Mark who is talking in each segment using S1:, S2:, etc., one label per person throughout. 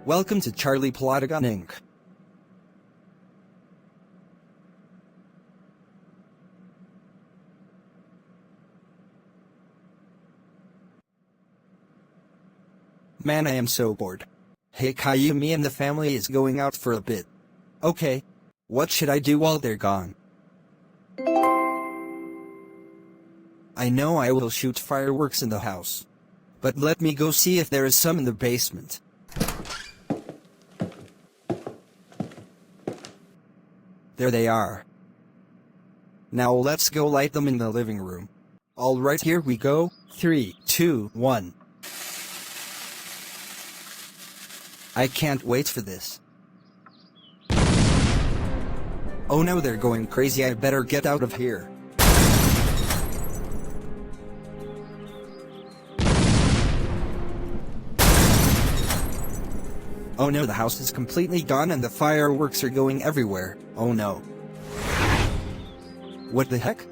S1: Welcome to Charlie Plotagon Inc. Man, I am so bored. Hey Caillou, me and the family is going out for a bit. Okay. What should I do while they're gone? I know I will shoot fireworks in the house. But let me go see if there is some in the basement. There they are. Now let's go light them in the living room. Alright, here we go. 3, 2, 1. I can't wait for this. Oh no, they're going crazy. I better get out of here. Oh no, the house is completely gone and the fireworks are going everywhere. Oh no. What the heck?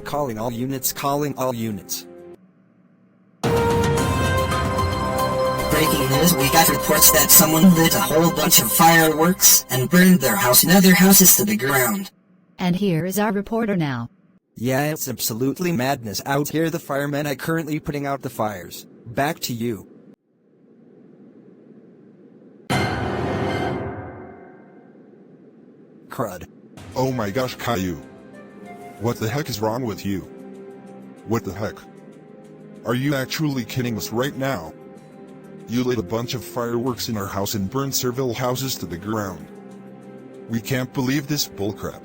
S1: Calling all units, calling all units.
S2: Breaking news, we got reports that someone lit a whole bunch of fireworks and burned their house and other houses to the ground.
S3: And here is our reporter now.
S1: Yeah, it's absolutely madness out here. The firemen are currently putting out the fires. Back to you. Crud.
S4: Oh my gosh, Caillou. What the heck is wrong with you? What the heck? Are you actually kidding us right now? You lit a bunch of fireworks in our house and burned several houses to the ground. We can't believe this bullcrap.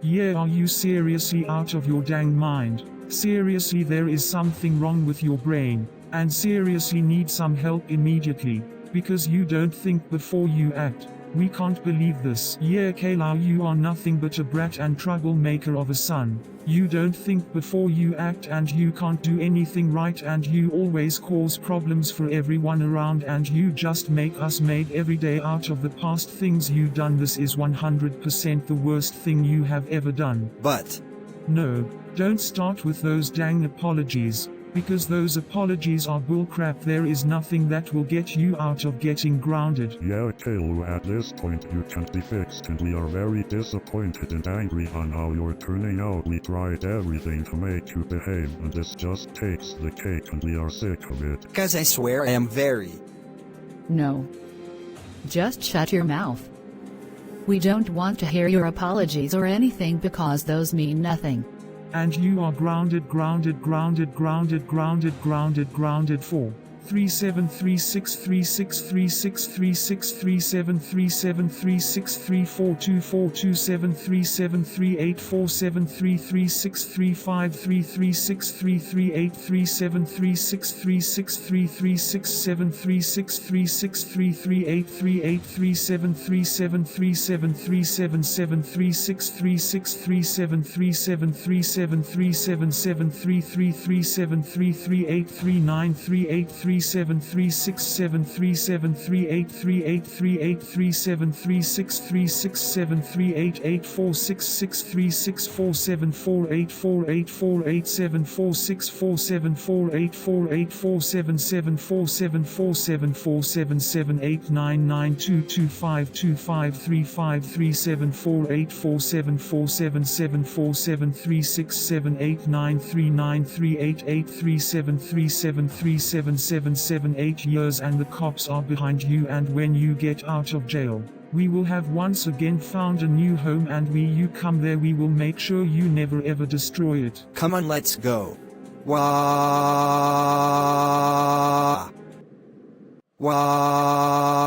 S5: Yeah, are you seriously out of your dang mind? Seriously, there is something wrong with your brain, and seriously need some help immediately, because you don't think before you act. We can't believe this. Yeah, Caillou, you are nothing but a brat and troublemaker of a son. You don't think before you act and you can't do anything right and you always cause problems for everyone around and you just make us made every day out of the past things you done. This is 100% the worst thing you have ever done.
S1: But...
S5: No, don't start with those dang apologies. Because those apologies are bullcrap. There is nothing that will get you out of getting grounded.
S6: Yeah, Caillou, at this point you can't be fixed and we are very disappointed and angry on how you're turning out. We tried everything to make you behave and this just takes the cake and we are sick of it.
S1: Guys, I swear I am very...
S3: No. Just shut your mouth. We don't want to hear your apologies or anything because those mean nothing.
S5: And you are grounded for 8 years and the cops are behind you, and when you get out of jail, we will have once again found a new home, and when you come there we will make sure you never ever destroy it.
S1: Come on, let's go. Wah. Wah.